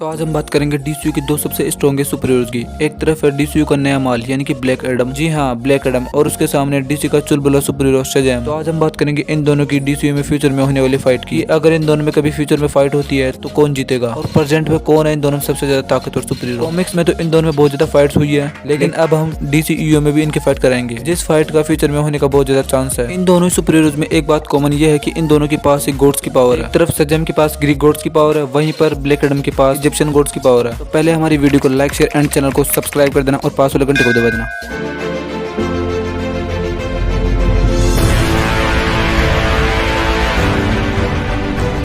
तो आज हम बात करेंगे डीसीयू की दो सबसे स्ट्रॉन्गेस्ट सुपर हीरोज की। एक तरफ है डीसीयू का नया माल यानी कि ब्लैक एडम, जी हाँ ब्लैक एडम, और उसके सामने डीसी का चुलबुला सुपर हीरो शज़ैम। तो आज हम बात करेंगे इन दोनों की डीसीयू में फ्यूचर में होने वाली फाइट की। अगर इन दोनों में कभी फ्यूचर में फाइट होती है तो कौन जीतेगा और प्रेजेंट में कौन है इन दोनों में सबसे ज्यादा ताकतवर सुपर हीरो। कॉमिक्स में तो इन दोनों में बहुत ज्यादा फाइट्स हुई है, लेकिन अब हम डीसीयू में भी इनकी फाइट कराएंगे, जिस फाइट का फ्यूचर में होने का बहुत ज्यादा चांस है। इन दोनों सुपर हीरोज में एक बात कॉमन ये है कि इन दोनों के पास एक गॉड्स की पावर है। तरफ शज़ैम के पास ग्रीक गॉड्स की पावर है, वहीं पर ब्लैक एडम के पास इजिप्शियन गॉड्स की पावर है। तो पहले हमारी वीडियो को लाइक शेयर एंड चैनल को सब्सक्राइब कर देना और पास वाले घंटे को दबा देना।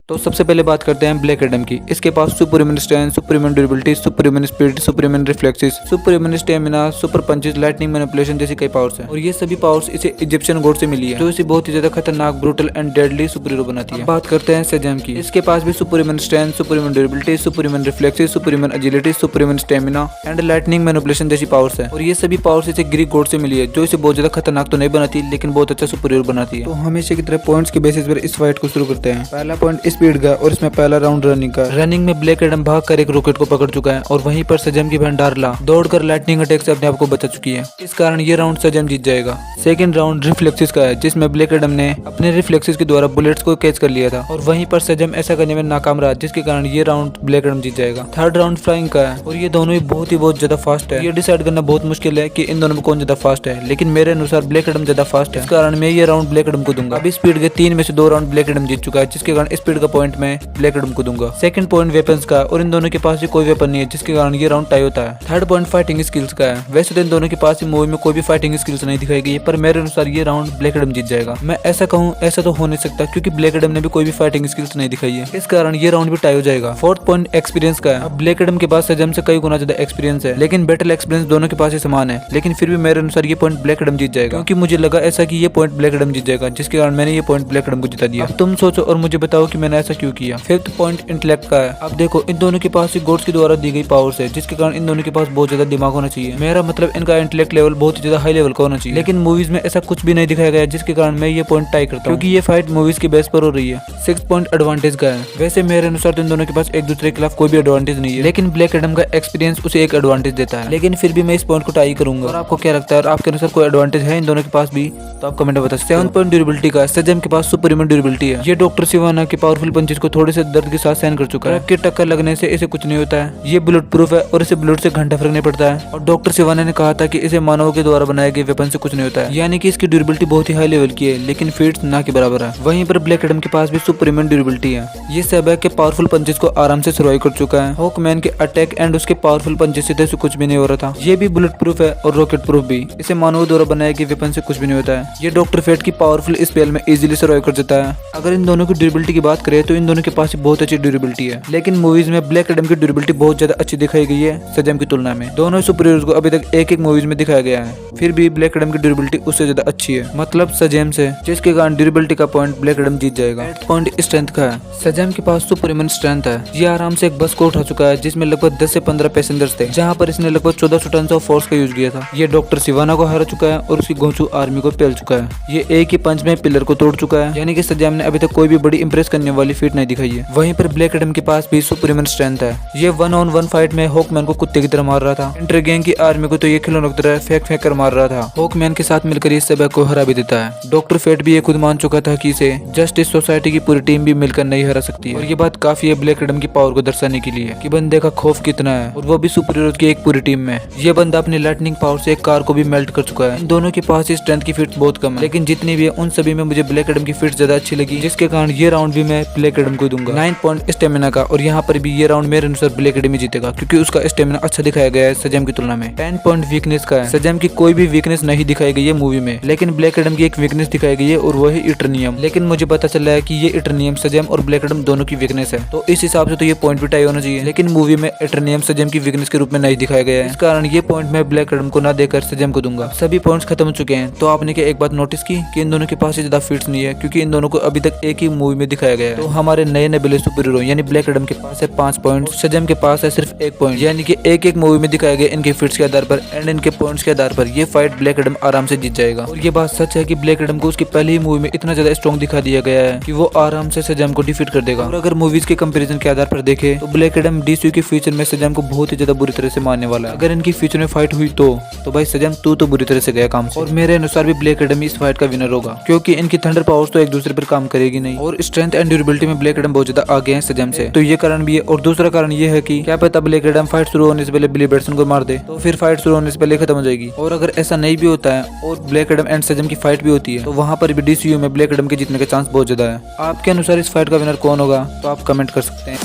तो सबसे पहले बात करते हैं ब्लैक एडम की। इसके पास super human strength, super human durability, super human speed, super human reflexes, super human stamina, super punches, lightning manipulation जैसी कई पावर्स हैं। और ये सभी पावर्स इसे इजिप्शियन गॉड से मिली है, जो इसे बहुत ही ज्यादा खतरनाक, brutal and deadly super hero बनाती है। बात करते हैं शज़ैम की। इसके पास भी super human strength, super human durability, super human reflexes, super human agility, super human stamina and lightning manipulation जैसी पावर्स है। और ये सभी पावर्स इसे ग्रीक गॉड से मिली है, जो इसे बहुत ज्यादा खतरनाक तो नहीं बनाती, लेकिन बहुत अच्छा सुपर हीरो बनाती है। तो हमेशा की तरह पॉइंट्स के बेसिस पर इस फाइट को शुरू करते हैं। पहला पॉइंट स्पीड का, और इसमें पहला राउंड रनिंग का। रनिंग में ब्लैक एडम भागकर एक रॉकेट को पकड़ चुका है, और वहीं पर शज़ैम की बहन डार्ला दौड़कर लाइटनिंग अटैक से अपने आप को बचा चुकी है। इस कारण ये राउंड शज़ैम जीत जाएगा। सेकंड राउंड रिफ्लेक्सेस का है, जिसमें ब्लैक एडम ने अपने रिफ्लेक्सेस के द्वारा बुलेट्स को कैच कर लिया था, और वहीं पर शज़ैम ऐसा करने में नाकाम रहा, जिसके कारण ये राउंड ब्लैक एडम जीत जाएगा। थर्ड राउंड फ्लाइंग का है, और ये दोनों ही बहुत ज्यादा फास्ट है। ये डिसाइड करना बहुत मुश्किल है कि इन दोनों में कौन ज्यादा फास्ट है, लेकिन मेरे अनुसार ब्लैक एडम ज्यादा फास्ट है, इस कारण मैं ये राउंड ब्लैक एडम को दूंगा। अभी स्पीड के 3 में से 2 राउंड ब्लैक एडम जीत चुका है, जिसके कारण स्पीड का पॉइंट मैं ब्लैक एडम को दूंगा। सेकंड पॉइंट वेपन्स का, और इन दोनों के पास भी कोई वेपन नहीं है, जिसके कारण ये राउंड टाई होता है। थर्ड पॉइंट फाइटिंग स्किल्स का है। वैसे तो इन दोनों के पास ही मूवी में कोई भी फाइटिंग स्किल्स नहीं दिखाई गई है, पर मेरे अनुसार ये राउंड ब्लैक एडम जीत जाएगा। मैं ऐसा कहूँ ऐसा तो हो नहीं सकता, क्योंकि ब्लैक एडम ने भी कोई भी फाइटिंग स्किल्स नहीं दिखाई है, इस कारण ये राउंड भी टाई हो जाएगा। फोर्थ पॉइंट एक्सपीरियंस का है। अब ब्लैक एडम के पास शज़ैम से कई गुना ज्यादा एक्सपीरियंस है, लेकिन बैटल एक्सपीरियंस दोनों के पास ही समान है, लेकिन फिर भी मेरे अनुसार ये पॉइंट ब्लैक एडम जीत जाएगा, क्योंकि मुझे लगा ऐसा कि ये पॉइंट ब्लैक एडम जीत जाएगा, जिसके कारण मैंने ये पॉइंट ब्लैक एडम को जिता दिया। अब तुम सोचो और मुझे बताओ कि मैंने ऐसा क्यों किया। फिफ्थ पॉइंट इंटेलेक्ट का है। अब देखो इन दोनों के पास गॉड्स के द्वारा दी गई पावर्स है, जिसके कारण इन दोनों के पास बहुत ज्यादा दिमाग होना चाहिए। मेरा मतलब इनका इंटेलेक्ट लेवल बहुत ही ज्यादा हाई लेवल का होना चाहिए, लेकिन मूवीज में ऐसा कुछ भी नहीं दिखाया गया, जिसके कारण मैं ये पॉइंट टाई करता हूं, क्योंकि ये फाइट मूवीज के बेस पर हो रही है। सिक्स्थ पॉइंट एडवांटेज का है। वैसे मेरे अनुसार तो इन दोनों के पास एक दूसरे के खिलाफ कोई भी एडवांटेज नहीं है, लेकिन ब्लैक एडम का एक्सपीरियंस उसे एक एडवांटेज देता है, लेकिन फिर भी मैं इस पॉइंट को टाई करूंगा। और आपको क्या लगता है, और आपके अनुसार कोई एडवांटेज है इन दोनों के पास भी, तो आप कमेंट में बता सकते हैं। 7 पॉइंट ड्यूरेबिलिटी का। शज़ैम के पास सुपर ह्यूमन ड्यूरेबिलिटी है। ये डॉक्टर सिवाना के पावरफुल पंचेस को थोड़े से दर्द के साथ सहन कर चुका है। ट्रक की टक्कर लगने से इसे कुछ नहीं होता है। ये बुलेट प्रूफ है, और इसे बुलेट से घंटा फर्क नहीं पड़ता है। और डॉक्टर सिवाना ने कहा था कि इसे मानवों के द्वारा बनाए गए वेपन से कुछ नहीं होता है, यानी कि इसकी ड्यूरेबिलिटी बहुत ही हाई लेवल की है, लेकिन फीट्स ना के बराबर है। वहीं पर ब्लैक एडम के पास भी सुपर ह्यूमन ड्यूरेबिलिटी है। ये सेबैक के पावरफुल पंचेस को आराम से सर्वाइव कर चुका है। हॉकमैन के अटैक एंड उसके पावरफुल पंचेस से कुछ भी नहीं हो रहा था। ये भी बुलेट प्रूफ है और रॉकेट प्रूफ भी। इसे मानवों द्वारा बनाए गए वेपन से कुछ भी नहीं होता है। ये डॉक्टर फेट की पावरफुल स्पेल में इजीली सर्वाइव कर जाता है। अगर इन दोनों की ड्यूरेबिलिटी की बात करें तो इन दोनों के पास बहुत अच्छी ड्यूरेबिलिटी है, लेकिन मूवीज में ब्लैक एडम की ड्यूरेबिलिटी बहुत ज्यादा अच्छी दिखाई गई है शज़ैम की तुलना में। दोनों सुपर हीरोज को अभी तक एक मूवीज में दिखाया गया है, फिर भी ब्लैक एडम की ड्यूरेबिलिटी उससे ज्यादा अच्छी है, मतलब शज़ैम से, जिसके कारण ड्यूरेबिलिटी का पॉइंट ब्लैक एडम जीत जाएगा। 8 पॉइंट स्ट्रेंथ का है। शज़ैम के पास सुपर ह्यूमन स्ट्रेंथ है। ये आराम से एक बस को उठा चुका है, जिसमें लगभग 10 से 15 पैसेंजर्स थे, जहां पर इसने लगभग 1400 टन ऑफ फोर्स का यूज किया था। ये डॉक्टर सिवाना को हरा चुका है और उसकी गोचू आर्मी को पेल चुका है। ये एक ही पंच में पिलर को तोड़ चुका है, यानी कि शज़ैम ने अभी तक कोई भी बड़ी इंप्रेस करने वाली फीट नहीं दिखाई है। वहीं पर ब्लैक एडम के पास भी सुपर ह्यूमन स्ट्रेंथ है। ये 1-on-1 फाइट में हॉकमैन को कुत्ते की तरह मार रहा था। इंटरगैंग की आर्मी को तो ये खिलौनों की तरह फेंक कर मार रहा था। हॉकमैन के साथ मिलकर ये सेबैक को हरा भी देता है। डॉक्टर फेट भी ये खुद मान चुका था कि इसे जस्टिस सोसाइटी की पूरी टीम भी मिलकर नहीं हरा सकती है, और ये बात काफी है ब्लैक एडम की पावर को दर्शाने के लिए कि बंदे का खौफ कितना है, और वो भी सुपर हीरो की एक पूरी टीम में। ये बंदा अपनी लाइटनिंग पावर से एक कार को भी मेल्ट कर चुका है। इन दोनों के पास स्ट्रेंथ की फीट बहुत कम है, लेकिन जितनी भी है उन सभी में मुझे ब्लैक एडम की फीट ज्यादा अच्छी लगी, जिसके कारण ये राउंड भी मैं ब्लैक एडम को दूंगा। 9 पॉइंट स्टेमिना का, और यहाँ पर भी ये राउंड मेरे अनुसार ब्लैक एडम ही जीतेगा, क्योंकि उसका स्टेमिना अच्छा दिखाया गया है शज़ैम की तुलना में। 10 पॉइंट वीकनेस का है। शज़ैम की कोई भी वीकनेस नहीं दिखाई गई है मूवी में, लेकिन ब्लैक एडम की एक वीकनेस दिखाई गई है, और वो है इटर्नियम। लेकिन मुझे पता चला है कि ये इटर्नियम शज़ैम और ब्लैक एडम दोनों की वीकनेस है, तो इस हिसाब से तो ये पॉइंट भी टाई होना चाहिए, लेकिन मूवी में इटर्नियम शज़ैम की वीकनेस के रूप में नहीं दिखाया गया है, इस कारण ये पॉइंट मैं ब्लैक एडम को ना देकर शज़ैम को दूंगा। सभी पॉइंट्स खत्म हो चुके हैं। तो आपने क्या एक बात नोटिस की कि इन दोनों के पास ज्यादा फीट्स नहीं है, क्योंकि इन दोनों को अभी तक एक ही मूवी में दिखाया गया है। तो हमारे नए नबेले सुपर हीरो यानी ब्लैक एडम के पास है 5 पॉइंट, शज़ैम के पास है सिर्फ 1 पॉइंट, यानी कि एक मूवी में दिखाए गए इनके फीट्स के आधार पर एंड इनके पॉइंट्स के आधार पर ये फाइट ब्लैक एडम आराम से जीत जाएगा। और ये बात सच है कि ब्लैक एडम को उसकी पहली ही मूवी में इतना ज्यादा स्ट्रॉन्ग दिखा दिया गया है कि वो आराम से शज़ैम को डिफीट कर देगा। और अगर मूवीज के कंपैरिजन के आधार पर देखे तो ब्लैक एडम डीसी के फ्यूचर में शज़ैम को बहुत ही ज्यादा बुरी तरह से मारने वाला है। अगर इनकी फ्यूचर में फाइट हुई तो भाई शज़ैम तू तो बुरी तरह से गया काम से। और मेरे अनुसार भी ब्लैक एडम इस फाइट का विनर होगा, क्योंकि इनकी थंडर पावर्स तो एक दूसरे पर काम करेगी नहीं और स्ट्रेंथ एंड ड्यूरेबिलिटी में ब्लैक एडम बहुत ज्यादा आगे हैं शज़ैम से। तो ये कारण भी है। और दूसरा कारण ये है कि क्या पता ब्लैक एडम फाइट शुरू होने से पहले बिली बैटसन को मार दे, तो फिर फाइट शुरू होने से पहले खत्म हो जाएगी। और अगर ऐसा नहीं भी होता है और ब्लैक एडम एंड शज़ैम की फाइट भी होती है तो वहां पर भी डीसीयू में ब्लैक एडम के जीतने का चांस बहुत ज्यादा है। आपके अनुसार इस फाइट का विनर कौन होगा तो आप कमेंट कर सकते हैं।